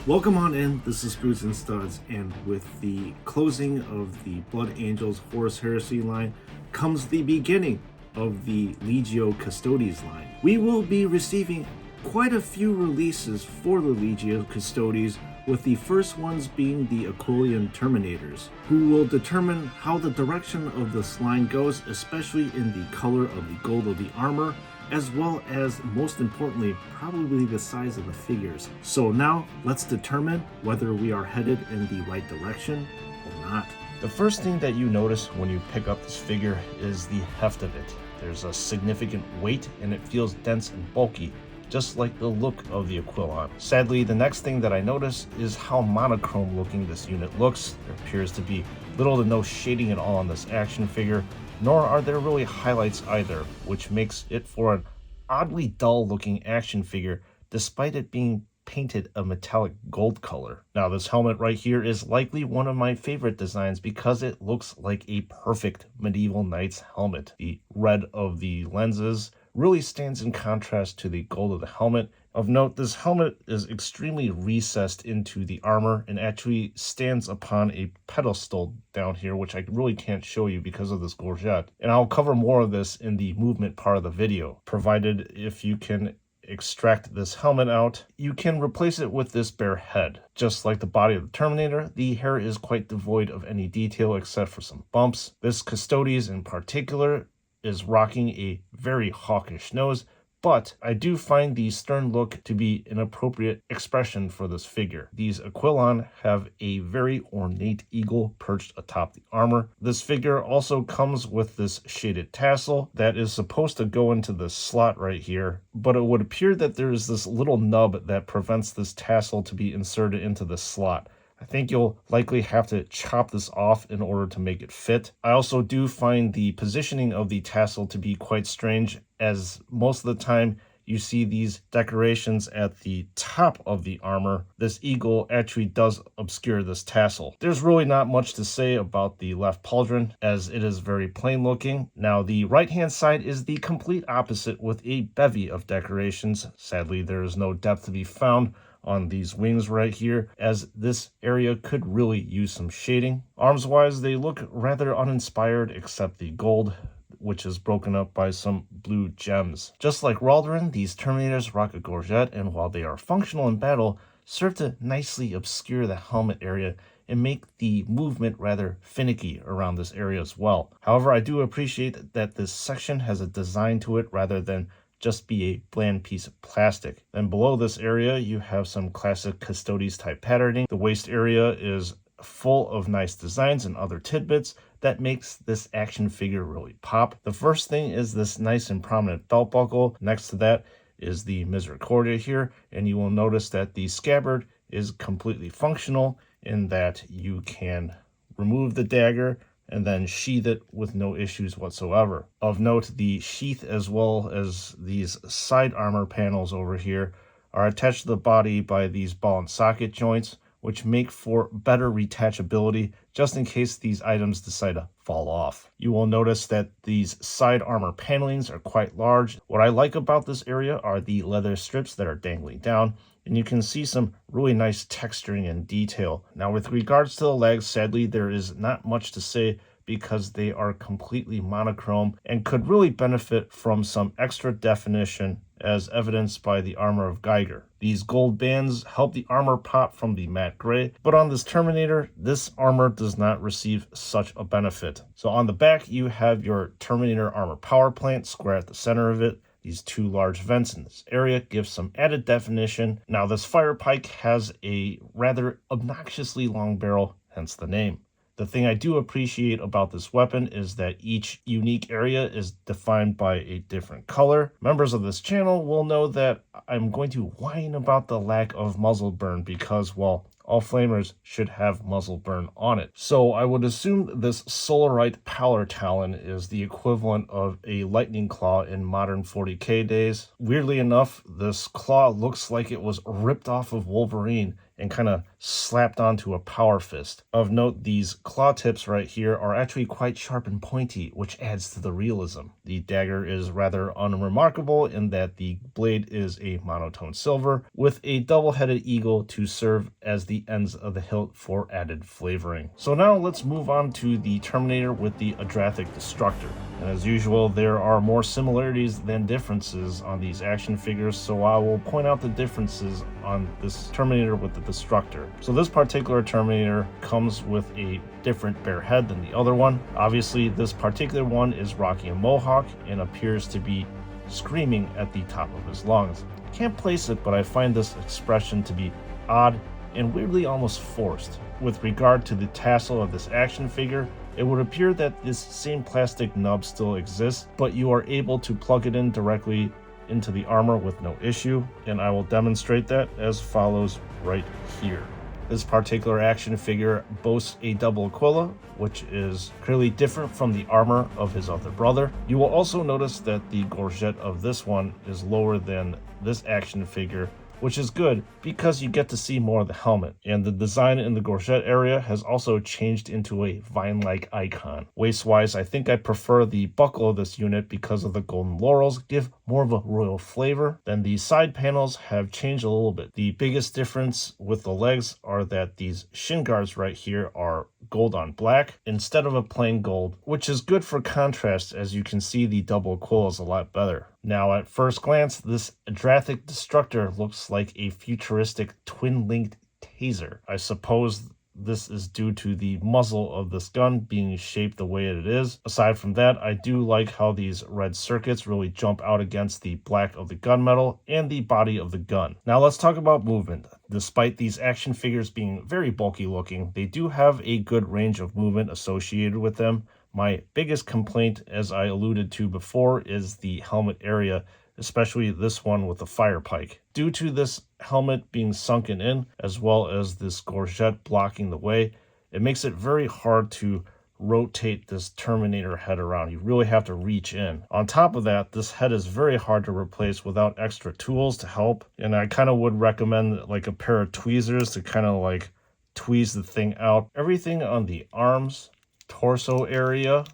Welcome on in, this is Boots and Studs, and with the closing of the Blood Angels Horus Heresy line comes the beginning of the Legio Custodes line. We will be receiving quite a few releases for the Legio Custodes, with the first ones being the Aquilon Terminators, who will determine how the direction of this line goes, especially in the color of the gold of the armor, as well as, most importantly, probably the size of the figures. So now, let's determine whether we are headed in the right direction or not. The first thing that you notice when you pick up this figure is the heft of it. There's a significant weight and it feels dense and bulky, just like the look of the Aquilon. Sadly, the next thing that I notice is how monochrome looking this unit looks. There appears to be little to no shading at all on this action figure, nor are there really highlights either, which makes it for an oddly dull looking action figure despite it being painted a metallic gold color. Now this helmet right here is likely one of my favorite designs because it looks like a perfect medieval knight's helmet. The red of the lenses really stands in contrast to the gold of the helmet. Of note, this helmet is extremely recessed into the armor and actually stands upon a pedestal down here, which I really can't show you because of this gorget. And I'll cover more of this in the movement part of the video, provided if you can extract this helmet out, you can replace it with this bare head. Just like the body of the Terminator, the hair is quite devoid of any detail except for some bumps. This Custodes in particular is rocking a very hawkish nose, but I do find the stern look to be an appropriate expression for this figure. These Aquilon have a very ornate eagle perched atop the armor. This figure also comes with this shaded tassel that is supposed to go into this slot right here, but it would appear that there is this little nub that prevents this tassel to be inserted into the slot. I think you'll likely have to chop this off in order to make it fit. I also do find the positioning of the tassel to be quite strange, as most of the time you see these decorations at the top of the armor. This eagle actually does obscure this tassel. There's really not much to say about the left pauldron, as it is very plain looking. Now the right hand side is the complete opposite, with a bevy of decorations. Sadly, there is no depth to be found on these wings right here, as this area could really use some shading. Arms wise, they look rather uninspired except the gold, which is broken up by some blue gems. Just like Raldrin, these Terminators rock a gorget, and while they are functional in battle, serve to nicely obscure the helmet area and make the movement rather finicky around this area as well. However, I do appreciate that this section has a design to it rather than just be a bland piece of plastic. Then below this area, you have some classic Custodes type patterning. The waist area is full of nice designs and other tidbits that makes this action figure really pop. The first thing is this nice and prominent belt buckle. Next to that is the Misericordia here, and you will notice that the scabbard is completely functional in that you can remove the dagger and then sheath it with no issues whatsoever. Of note, the sheath as well as these side armor panels over here are attached to the body by these ball and socket joints, which make for better retachability just in case these items decide to fall off. You will notice that these side armor panelings are quite large. What I like about this area are the leather strips that are dangling down, and you can see some really nice texturing and detail. Now with regards to the legs, sadly there is not much to say because they are completely monochrome and could really benefit from some extra definition, as evidenced by the armor of Geiger. These gold bands help the armor pop from the matte gray, but on this Terminator, this armor does not receive such a benefit. So on the back, you have your Terminator armor power plant square at the center of it. These two large vents in this area give some added definition. Now this Firepike has a rather obnoxiously long barrel, hence the name. The thing I do appreciate about this weapon is that each unique area is defined by a different color. Members of this channel will know that I'm going to whine about the lack of muzzle burn because, well, all flamers should have muzzle burn on it. So I would assume this Solarite Pallor Talon is the equivalent of a Lightning Claw in modern 40k days. Weirdly enough, this claw looks like it was ripped off of Wolverine and kind of slapped onto a power fist. Of note, these claw tips right here are actually quite sharp and pointy, which adds to the realism. The dagger is rather unremarkable in that the blade is a monotone silver with a double-headed eagle to serve as the ends of the hilt for added flavoring. So now let's move on to the Terminator with the Adrathic Destructor. And as usual, there are more similarities than differences on these action figures, so I will point out the differences on this Terminator with the Destructor. So this particular Terminator comes with a different bare head than the other one. Obviously, this particular one is rocking a mohawk and appears to be screaming at the top of his lungs. I can't place it, but I find this expression to be odd and weirdly almost forced. With regard to the tassel of this action figure, it would appear that this same plastic nub still exists, but you are able to plug it in directly into the armor with no issue, and I will demonstrate that as follows right here. This particular action figure boasts a double Aquila, which is clearly different from the armor of his other brother. You will also notice that the gorget of this one is lower than this action figure, which is good because you get to see more of the helmet. And the design in the gorget area has also changed into a vine-like icon. Waist-wise, I think I prefer the buckle of this unit because of the golden laurels give more of a royal flavor. Then the side panels have changed a little bit. The biggest difference with the legs are that these shin guards right here are gold on black instead of a plain gold, which is good for contrast as you can see the double Aquila is a lot better. Now at first glance, this Adrathic Destructor looks like a futuristic twin-linked taser. I suppose this is due to the muzzle of this gun being shaped the way it is. Aside from that, I do like how these red circuits really jump out against the black of the gunmetal and the body of the gun. Now let's talk about movement. Despite these action figures being very bulky looking, they do have a good range of movement associated with them. My biggest complaint, as I alluded to before, is the helmet area, especially this one with the Firepike. Due to this helmet being sunken in, as well as this gorget blocking the way, it makes it very hard to rotate this Terminator head around. You really have to reach in. On top of that, this head is very hard to replace without extra tools to help, and I kind of would recommend like a pair of tweezers to kind of like tweeze the thing out. Everything on the arms, torso area,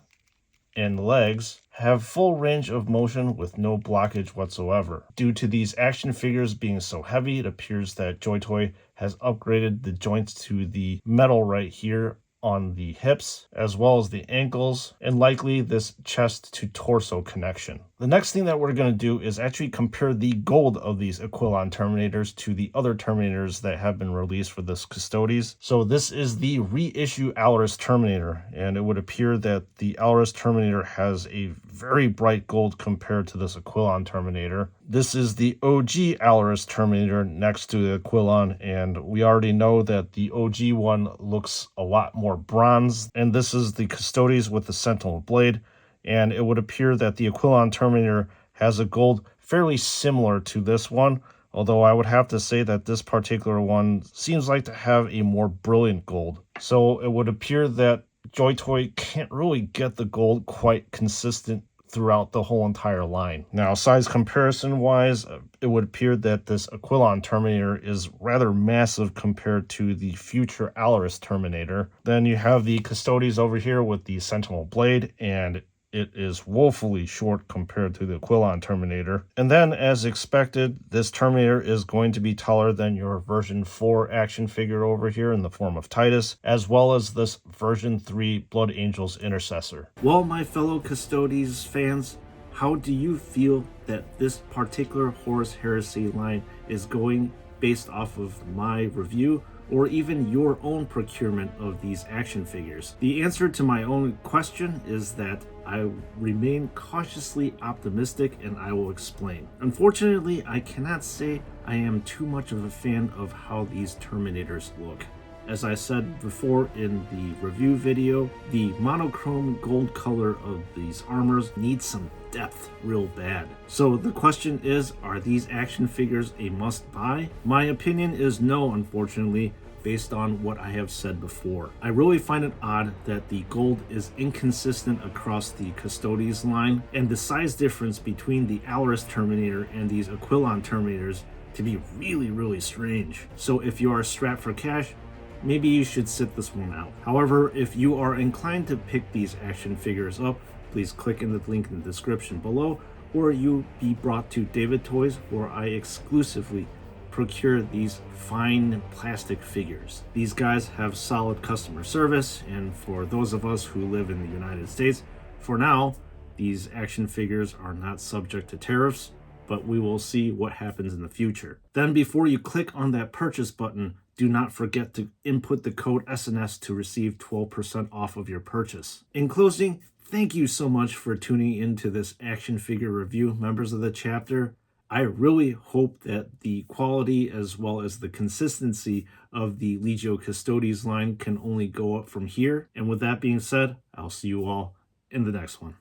and legs have full range of motion with no blockage whatsoever. Due to these action figures being so heavy, it appears that JoyToy has upgraded the joints to the metal right here on the hips, as well as the ankles, and likely this chest to torso connection. The next thing that we're going to do is actually compare the gold of these Aquilon Terminators to the other Terminators that have been released for this Custodes. So this is the reissue Allarus Terminator, and it would appear that the Allarus Terminator has a very bright gold compared to this Aquilon Terminator. This is the OG Allarus Terminator next to the Aquilon, and we already know that the OG one looks a lot more bronze, and this is the Custodes with the Sentinel Blade. And it would appear that the Aquilon Terminator has a gold fairly similar to this one, although I would have to say that this particular one seems like to have a more brilliant gold. So it would appear that JoyToy can't really get the gold quite consistent throughout the whole entire line. Now, size comparison wise, it would appear that this Aquilon Terminator is rather massive compared to the future Allarus Terminator. Then you have the Custodes over here with the Sentinel Blade, and it is woefully short compared to the Aquilon Terminator. And then, as expected, this Terminator is going to be taller than your version 4 action figure over here in the form of Titus, as well as this version 3 Blood Angels Intercessor. Well, my fellow Custodes fans, how do you feel that this particular Horus Heresy line is going based off of my review, or even your own procurement of these action figures? The answer to my own question is that I remain cautiously optimistic, and I will explain. Unfortunately, I cannot say I am too much of a fan of how these Terminators look. As I said before in the review video, the monochrome gold color of these armors needs some depth real bad. So the question is, are these action figures a must-buy? My opinion is no, unfortunately, based on what I have said before. I really find it odd that the gold is inconsistent across the Custodes line, and the size difference between the Allarus Terminator and these Aquilon Terminators to be really, really strange. So if you are strapped for cash, maybe you should sit this one out. However, if you are inclined to pick these action figures up, please click in the link in the description below, or you'll be brought to David Toys, where I exclusively procure these fine plastic figures. These guys have solid customer service, and for those of us who live in the United States, for now, these action figures are not subject to tariffs, but we will see what happens in the future. Then before you click on that purchase button, do not forget to input the code SNS to receive 12% off of your purchase. In closing, thank you so much for tuning into this action figure review, members of the chapter. I really hope that the quality as well as the consistency of the Legio Custodes line can only go up from here. And with that being said, I'll see you all in the next one.